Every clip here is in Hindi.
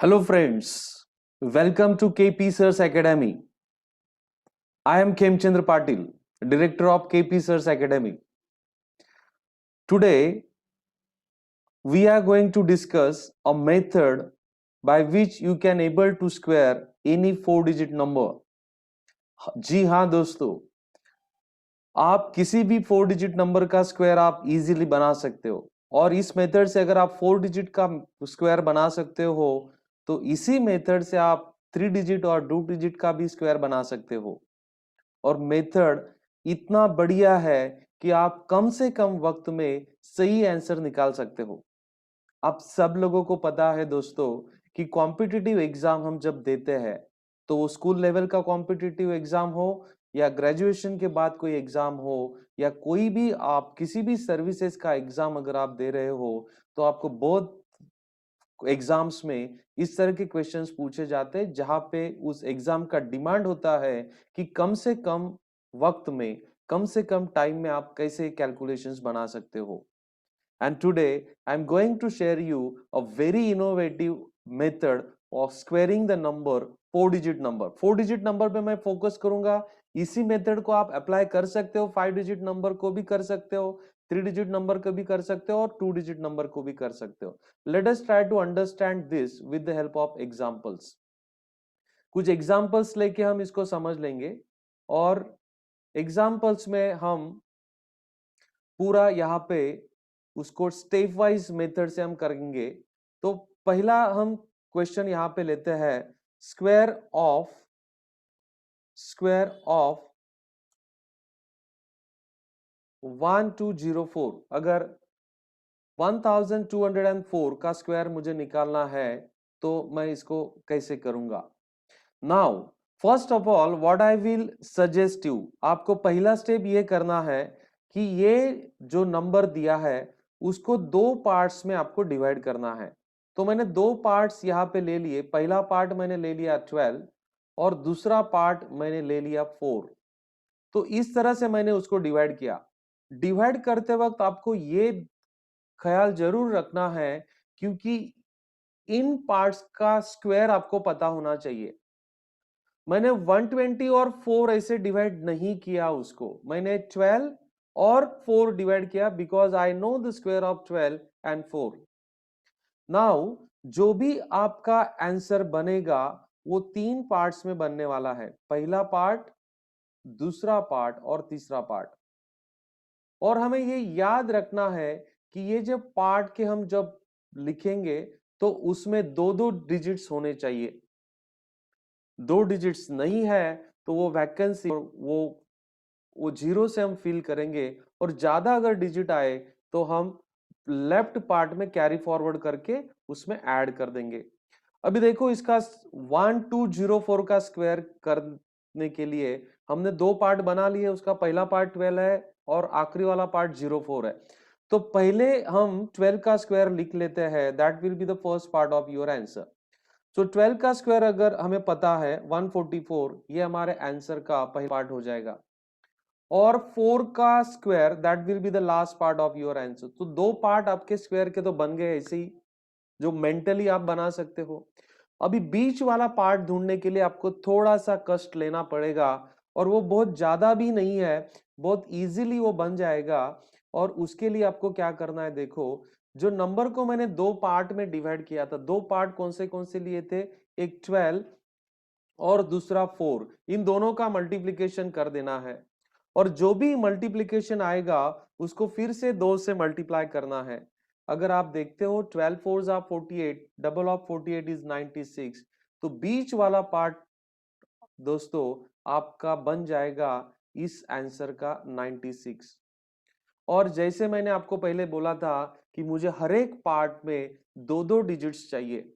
Hello friends, welcome to KP Sirs Academy. I am Khemchandra Patil, Director of KP Sirs Academy. Today we are going to discuss a method by which you can able to square any 4-digit number. जी हाँ दोस्तों, आप किसी भी 4-digit नंबर का स्क्वायर आप इजीली बना सकते हो और इस मेथड से अगर आप 4-digit का स्क्वायर बना सकते हो तो इसी मेथड से आप 3-digit और 2-digit का भी स्क्वायर बना सकते हो। और मेथड इतना बढ़िया है कि आप कम से कम वक्त में सही आंसर निकाल सकते हो। आप सब लोगों को पता है दोस्तों कि कॉम्पिटिटिव एग्जाम हम जब देते हैं तो वो स्कूल लेवल का कॉम्पिटिटिव एग्जाम हो या ग्रेजुएशन के बाद कोई एग्जाम हो या कोई भी आप किसी भी सर्विसेज का एग्जाम अगर आप दे रहे हो तो आपको बहुत एग्जाम्स में इस तरह के क्वेश्चंस पूछे जाते हैं जहां पे उस एग्जाम का डिमांड होता है कि कम से कम वक्त में कम से कम टाइम में आप कैसे कैलकुलेशंस बना सकते हो। And today I'm going to share you a very innovative method of squaring the number 4-digit number। 4-digit number पे मैं फोकस करूंगा। इसी मेथड को आप अप्लाई कर सकते हो, 5-digit नंबर को भी कर सकते हो, 3-digit नंबर को भी कर सकते हो और 2-digit नंबर को भी कर सकते हो। Let us try to understand this with the help of examples। कुछ एग्जाम्पल्स लेके हम इसको समझ लेंगे और एग्जाम्पल्स में हम पूरा यहाँ पे उसको स्टेप वाइज मेथड से हम करेंगे। तो पहला हम क्वेश्चन यहाँ पे लेते हैं, स्क्वायर ऑफ 1204। अगर 1204 का स्क्वायर मुझे निकालना है तो मैं इसको कैसे करूंगा। Now first of all what I will suggest you, आपको पहला स्टेप ये करना है कि ये जो नंबर दिया है उसको दो पार्ट्स में आपको डिवाइड करना है। तो मैंने दो पार्ट्स यहाँ पे ले लिए। पहला पार्ट मैंने ले लिया 12 और दूसरा पार्ट मैंने ले लिया 4। तो इस तरह से मैंने उसको डिवाइड किया। डिवाइड करते वक्त आपको ये ख्याल जरूर रखना है क्योंकि इन पार्ट्स का स्क्वायर आपको पता होना चाहिए। मैंने 120 और 4 ऐसे डिवाइड नहीं किया उसको, मैंने 12 और 4 डिवाइड किया because I know the square of 12 and 4। Now जो भी आपका आंसर बनेगा वो तीन पार्ट्स में बनने वाला है, पहला पार्ट, दूसरा पार्ट और तीसरा पार्ट। और हमें ये याद रखना है कि ये जब पार्ट के हम जब लिखेंगे तो उसमें दो दो डिजिट्स होने चाहिए। दो डिजिट्स नहीं है तो वो वैकेंसी वो जीरो से हम फिल करेंगे और ज्यादा अगर डिजिट आए तो हम लेफ्ट पार्ट में कैरी फॉरवर्ड करके उसमें ऐड कर देंगे। अभी देखो इसका 1204 का स्क्वायर करने के लिए हमने दो पार्ट बना लिए। उसका पहला पार्ट 12 है और आखिरी वाला पार्ट 04 है। तो पहले हम 12 का स्क्वायर लिख लेते हैं, that will be the first part of your answer. So 12 का स्क्वायर अगर हमें पता है 144, ये हमारे आंसर का पहला पार्ट हो जाएगा। और 4 का square that will be the last part of your answer. तो दो पार्ट आपके स्क्वायर के तो बन गए ऐसे ही, जो मेंटली आप बना सकते हो। अभी बीच वाला पार्ट ढूंढने के लिए आपको थोड़ा सा कष्ट लेना पड़ेगा और वो बहुत ज्यादा भी नहीं है, बहुत इजीली वो बन जाएगा। और उसके लिए आपको क्या करना है, देखो जो नंबर को मैंने दो पार्ट में डिवाइड किया था, दो पार्ट कौन से लिए थे, एक 12 और दूसरा 4, इन दोनों का मल्टीप्लीकेशन कर देना है। और जो भी मल्टीप्लीकेशन आएगा उसको फिर से 2 से मल्टीप्लाई करना है। अगर आप देखते हो 12 4s are 48, double of 48 is 96। तो बीच वाला पार्ट दोस्तों आपका बन जाएगा इस आंसर का 96। और जैसे मैंने आपको पहले बोला था कि मुझे हर एक पार्ट में दो दो डिजिट्स चाहिए।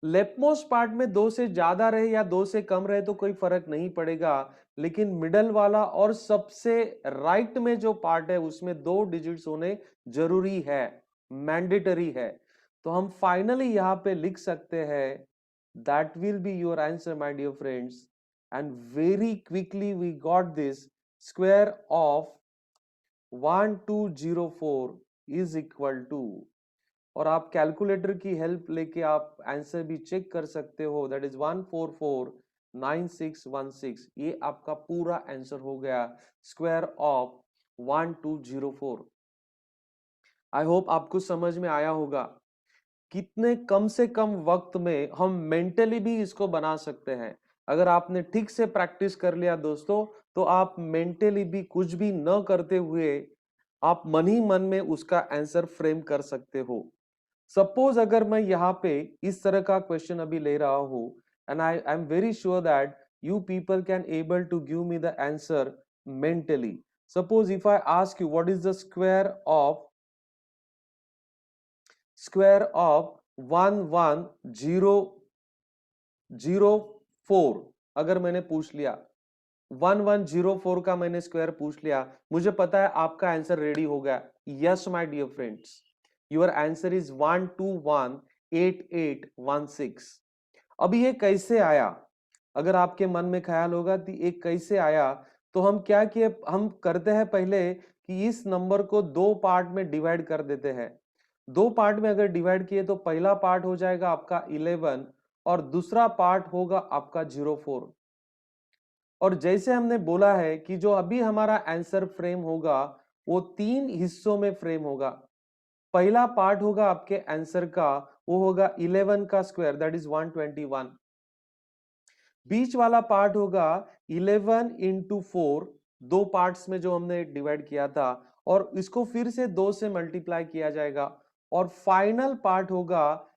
लेफ्टमोस्ट पार्ट में दो से ज्यादा रहे या दो से कम रहे तो कोई फर्क नहीं पड़ेगा, लेकिन मिडल वाला और सबसे राइट में जो पार्ट है उसमें दो डिजिट्स होने जरूरी है, मैंडेटरी है। तो हम फाइनली यहां पे लिख सकते हैं, that will be your answer my dear friends. And very quickly we got this, square of 1204 is equal to और आप कैलकुलेटर की हेल्प लेके आप आंसर भी चेक कर सकते हो, दैट इज 1449616। ये आपका पूरा आंसर हो गया स्क्वायर ऑफ 1204। आई होप आपको समझ में आया होगा कितने कम से कम वक्त में हम मेंटली भी इसको बना सकते हैं। अगर आपने ठीक से प्रैक्टिस कर लिया दोस्तों, तो आप मेंटली भी कुछ भी न करते हुए आप मन ही मन में उसका आंसर फ्रेम कर सकते हो। सपोज अगर मैं यहाँ पे इस तरह का क्वेश्चन अभी ले रहा हूं, and I am very sure that you people can able to give me the answer mentally. Suppose if I ask you what is the square of 1104, अगर मैंने पूछ लिया 1104 का मैंने स्क्वायर पूछ लिया, मुझे पता है आपका आंसर रेडी हो गया। Yes my dear friends, your answer is 1218816। अब ये कैसे आया? अगर आपके मन में ख्याल होगा कि ये कैसे आया, तो हम क्या किए, हम करते हैं पहले कि इस नंबर को दो पार्ट में डिवाइड कर देते हैं। दो पार्ट में अगर डिवाइड किए तो पहला पार्ट हो जाएगा आपका 11 और दूसरा पार्ट होगा आपका 04। और जैसे हमने बोला है कि जो अभी हमारा आंसर फ्रेम होगा वो तीन हिस्सों में फ्रेम होगा। पहला पार्ट होगा आपके आंसर का, वो होगा 11 का स्क्वायर, दैट इज 121। बीच वाला पार्ट होगा 11 इंटू 4, दो पार्ट्स में जो हमने डिवाइड किया था, और इसको फिर से 2 से मल्टीप्लाई किया जाएगा। और फाइनल पार्ट होगा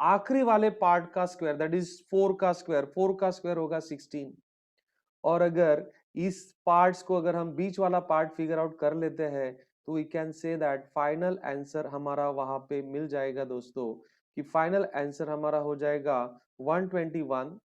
आखिरी वाले पार्ट का स्क्वायर, दैट इज 4 का स्क्वायर। 4 का स्क्वायर होगा 16। और अगर इस पार्ट्स को अगर हम बीच वाला पार्ट फिगर आउट कर लेते हैं, तो we can say that final answer हमारा वहां पे मिल जाएगा दोस्तों, कि फाइनल आंसर हमारा हो जाएगा 121।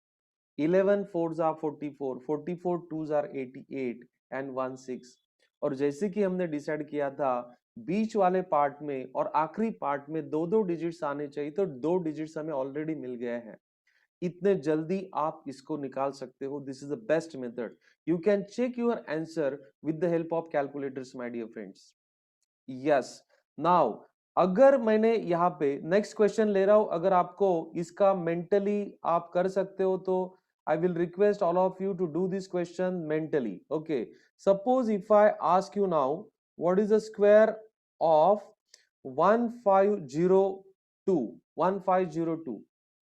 11 4s are 44, 44 2s are 88 and 16। और जैसे कि हमने डिसाइड किया था बीच वाले पार्ट में और आखिरी पार्ट में दो दो डिजिट्स आने चाहिए, तो दो डिजिट्स हमें ऑलरेडी मिल गए हैं। इतने जल्दी आप इसको निकाल सकते हो। This is the best method. You can check your answer with the help of calculators my dear friends. Yes, now अगर मैंने यहाँ पे नेक्स्ट क्वेश्चन ले रहा हूं, अगर आपको इसका मेंटली आप कर सकते हो, तो I will request all of you to do this question mentally. Okay, suppose if I ask you now what is the square of 1502, 1502,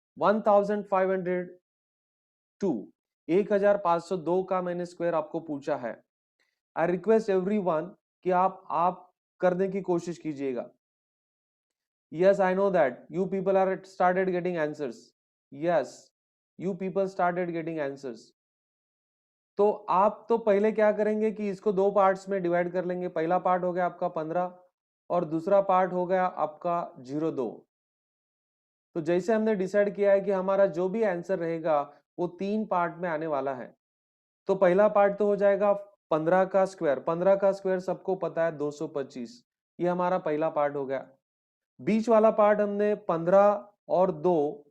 1502, 1502 का मैंने स्क्वायर आपको पूछा है। आई रिक्वेस्ट एवरीवन कि आप करने की कोशिश कीजिएगा। Yes, I know that you people are started getting answers. Yes, you people started getting answers. तो आप तो पहले क्या करेंगे कि इसको दो पार्ट्स में डिवाइड कर लेंगे। पहला पार्ट हो गया आपका 15 और दूसरा पार्ट हो गया आपका 02। तो जैसे हमने डिसाइड किया है कि हमारा जो भी आंसर रहेगा वो तीन पार्ट में आने वाला है, तो पहला पार्ट तो हो जाएगा 15 का स्क्वायर। 15 का स्क्वायर सबको पता है 225, ये हमारा पहला पार्ट हो गया। बीच वाला पार्ट हमने 15 और 2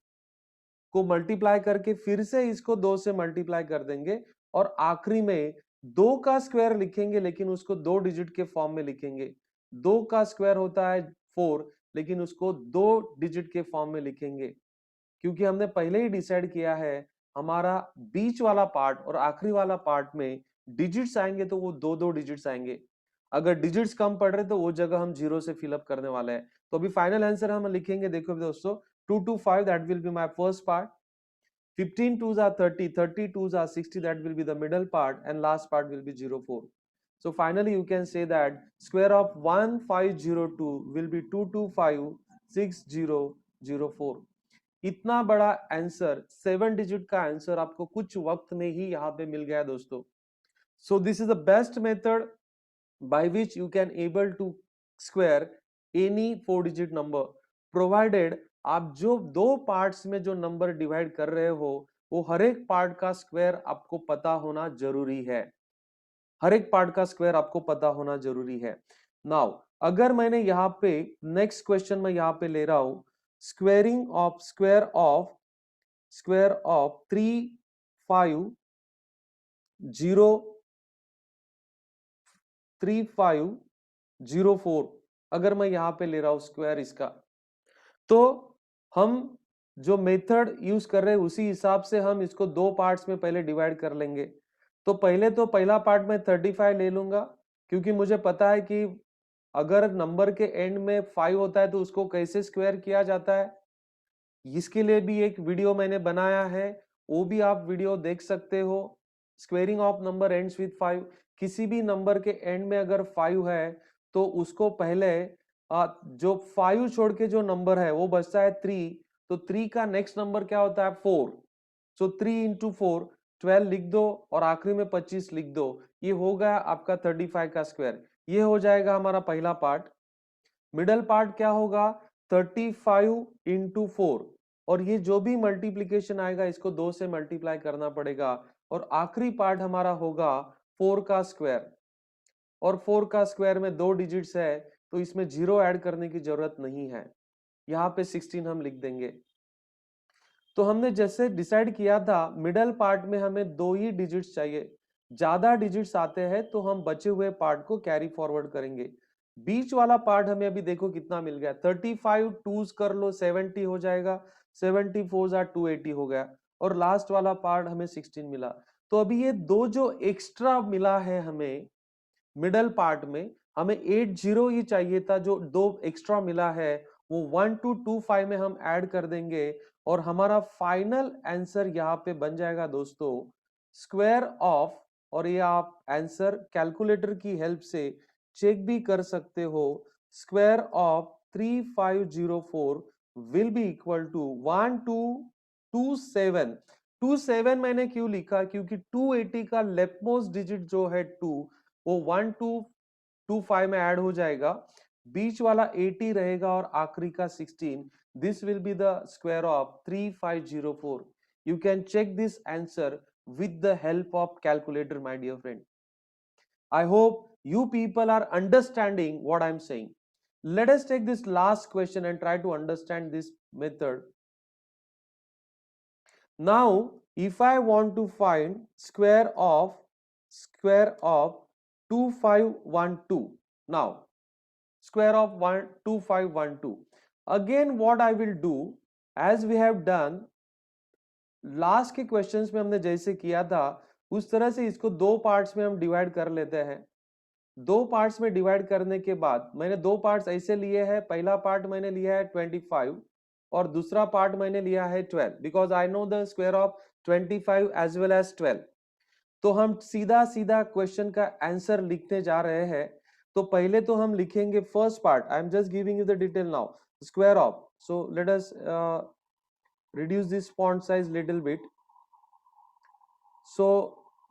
को मल्टीप्लाई करके फिर से इसको 2 से मल्टीप्लाई कर देंगे, और आखिरी में 2 का स्क्वायर लिखेंगे, लेकिन उसको दो डिजिट के फॉर्म में लिखेंगे। 2 का स्क्वायर होता है 4, लेकिन उसको दो डिजिट के फॉर्म में लिखेंगे, क्योंकि हमने पहले ही डिसाइड किया है हमारा बीच वाला पार्ट और आखिरी वाला पार्ट में डिजिट्स आएंगे तो वो दो दो डिजिट्स आएंगे। अगर डिजिट्स कम पड़ रहे तो वो जगह हम जीरो से फिलअप करने वाले हैं। तो अभी फाइनल आंसर हम लिखेंगे, देखो दोस्तों, 225, that will be my first part. 15 2s are 30, 30 2s are 60, that will be the middle part, and last part will be 04. So finally you can say that square of 1502 will be 2256004. इतना बड़ा आंसर, 7 डिजिट का आंसर आपको कुछ वक्त में ही यहाँ पे मिल गया दोस्तों। So this is the best method by which you can able to square any 4 digit number, provided आप जो दो पार्ट्स में जो नंबर डिवाइड कर रहे हो वो हर एक पार्ट का स्क्वायर आपको पता होना जरूरी है। हर एक पार्ट का स्क्वायर आपको पता होना जरूरी है। नाउ अगर मैंने यहाँ पे नेक्स्ट क्वेश्चन में यहाँ पे ले रहा हूं, स्क्वायरिंग ऑफ स्क्वायर ऑफ 3504, अगर मैं यहाँ पे ले रहा हूं स्क्वायर इसका, तो हम जो मेथड यूज कर रहे हैं उसी हिसाब से हम इसको दो पार्ट्स में पहले डिवाइड कर लेंगे। तो पहले तो पहला पार्ट में 35 ले लूंगा, क्योंकि मुझे पता है कि अगर नंबर के एंड में 5 होता है तो उसको कैसे स्क्वायर किया जाता है। इसके लिए भी एक वीडियो मैंने बनाया है, वो भी आप वीडियो देख सकते हो। Squaring of number ends with 5। किसी भी नंबर के एंड में अगर 5 है तो उसको पहले जो 5 छोड़ के जो नंबर है वो बचता है 3, तो 3 का नेक्स्ट नंबर क्या होता है 4। सो 3 इंटू 4 12 लिख दो और आखिरी में 25 लिख दो। ये हो गया आपका 35 का स्क्वायर। ये हो जाएगा हमारा पहला पार्ट। मिडल पार्ट क्या होगा 35 इंटू 4, और ये जो भी मल्टीप्लीकेशन आएगा इसको 2 से मल्टीप्लाई करना पड़ेगा। और आखिरी पार्ट हमारा होगा 4 का स्क्वायर, और 4 का स्क्वायर में 2 डिजिट्स है तो इसमें 0 ऐड करने की जरूरत नहीं है। यहाँ पे 16 हम लिख देंगे। तो हमने जैसे डिसाइड किया था मिडल पार्ट में हमें 2 ही डिजिट्स चाहिए, ज्यादा डिजिट्स आते हैं तो हम बचे हुए पार्ट को कैरी फॉरवर्ड करेंगे। बीच वाला पार्ट हमें अभी देखो कितना मिल गया 35 टूज कर लो 70 हो जाएगा, 74 जा 280 हो गया, और लास्ट वाला पार्ट हमें 16 मिला। तो अभी ये दो जो एक्स्ट्रा मिला है हमें मिडल पार्ट में, हमें 80 ही चाहिए था, जो दो एक्स्ट्रा मिला है वो 1225 में हम ऐड कर देंगे और हमारा फाइनल आंसर यहाँ पे बन जाएगा दोस्तों स्क्वायर ऑफ, और ये आप आंसर कैलकुलेटर की हेल्प से चेक भी कर सकते हो, square of 3504 will be equal to 1227। 27 मैंने क्यों लिखा, क्योंकि 280 का लेफ्ट मोस्ट डिजिट जो है 2 वो 1225 में ऐड हो जाएगा, बीच वाला 80 रहेगा और आखिरी का 16। This will be the square of 3504। You can check this answer with the help of calculator, my dear friend. I hope you people are understanding what I'm saying. Let us take this last question and try to understand this method. Now if I want to find square of 2512, now square of 2512, again what I will do, as we have done last के क्वेश्चंस में हमने जैसे किया था उस तरह से इसको दो पार्ट्स में हम डिवाइड कर लेते हैं। दो पार्ट्स में डिवाइड करने के बाद मैंने दो पार्ट्स ऐसे लिए हैं, पहला पार्ट मैंने लिया है 25 और दूसरा पार्ट मैंने लिया है 12, because I know the square of 25 as well as 12। तो हम सीधा सीधा क्वेश्चन का आंसर लिखने जा रहे हैं। तो पहले तो हम लिखेंगे first part, I am just giving you the detail now, square of, so let us reduce this font size little bit. So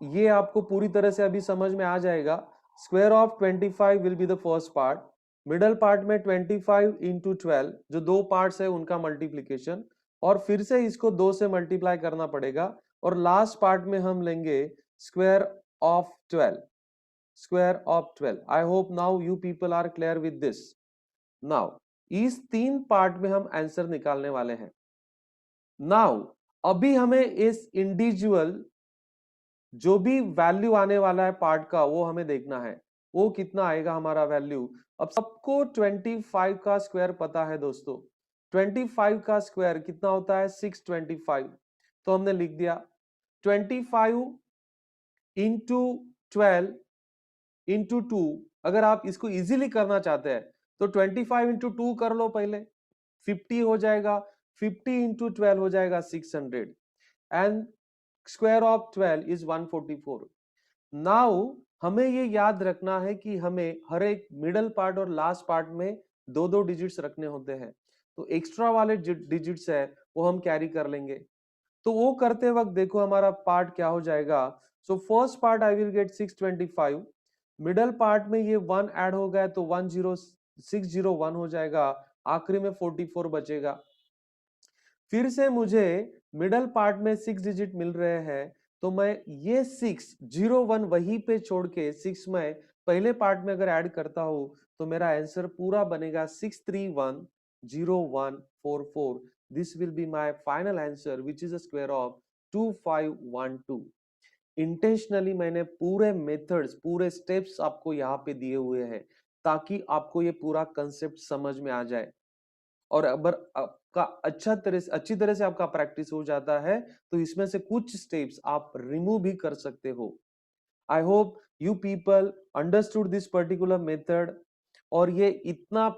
ये आपको पूरी तरह से अभी समझ में आ जाएगा। Square of 25 will be the first part, middle part में 25 इंटू 12 जो दो पार्ट्स है उनका मल्टीप्लीकेशन, और फिर से इसको 2 से मल्टीप्लाई करना पड़ेगा, और लास्ट पार्ट में हम लेंगे square of 12, square of 12। I hope now you people are clear with this. Now इस तीन पार्ट में हम आंसर निकालने वाले हैं। नाउ अभी हमें इस इंडिविजुअल जो भी वैल्यू आने वाला है पार्ट का वो हमें देखना है, वो कितना आएगा हमारा वैल्यू। अब सबको 25 का स्क्वायर पता है दोस्तों, 25 का स्क्वायर कितना होता है 625। तो हमने लिख दिया 25 इंटू 12 इंटू 2। अगर आप इसको इजीली करना चाहते हैं तो 25 इंटू 2 कर लो पहले, 50 हो जाएगा, 50 इंटू 12 हो जाएगा 600, and square of 12 is 144। Now हमें ये याद रखना है कि हमें हर एक मिडल पार्ट और लास्ट पार्ट में दो दो डिजिट्स रखने होते हैं, तो एक्स्ट्रा वाले डिजिट्स है वो हम कैरी कर लेंगे। तो वो करते वक्त देखो हमारा पार्ट क्या हो जाएगा। So first part I will get 625, middle part में ये 1 ऐड हो गया तो 10601 हो जाएगा, आखिरी में 44 बचेगा। फिर से मुझे मिडल पार्ट में 6 डिजिट मिल रहे हैं, तो मैं ये 601 वहीं पे छोड़ के 6 में पहले पार्ट में अगर ऐड करता हूं तो मेरा आंसर पूरा बनेगा 6310144। This will be my final answer which is a square of 2512। Intentionally मैंने पूरे मेथड्स पूरे स्टेप्स आपको यहाँ पे दिए हुए हैं ताकि आपको ये पूरा कंसेप्ट समझ में आ जाए। और अगर आपका अच्छी तरह से आपका प्रैक्टिस हो जाता है तो इसमें से कुछ स्टेप्स आप रिमूव भी कर सकते हो। I hope you people understood this particular method. और ये इतना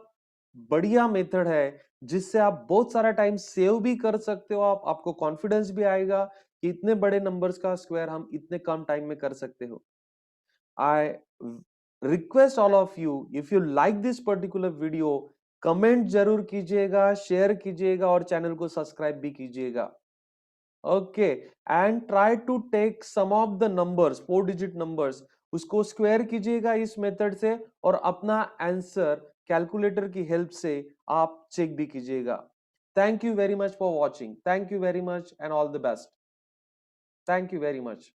बढ़िया मेथड है जिससे आप बहुत सारा टाइम सेव भी कर सकते हो। आपको कॉन्फिडेंस भी आएगा कि इतने बड़े नंबर्स का स्क्वायर हम इतने कम टाइम में कर सकते हो। I request all of you, if you like this particular video, comment जरूर कीजिएगा, शेयर कीजिएगा और चैनल को सब्सक्राइब भी कीजिएगा। Okay, and try to take some of the numbers, 4 digit numbers, उसको स्क्वायर कीजिएगा इस मेथड से और अपना आंसर कैलकुलेटर की हेल्प से आप चेक भी कीजिएगा। Thank you very much for watching. Thank you very much and all the best. Thank you very much.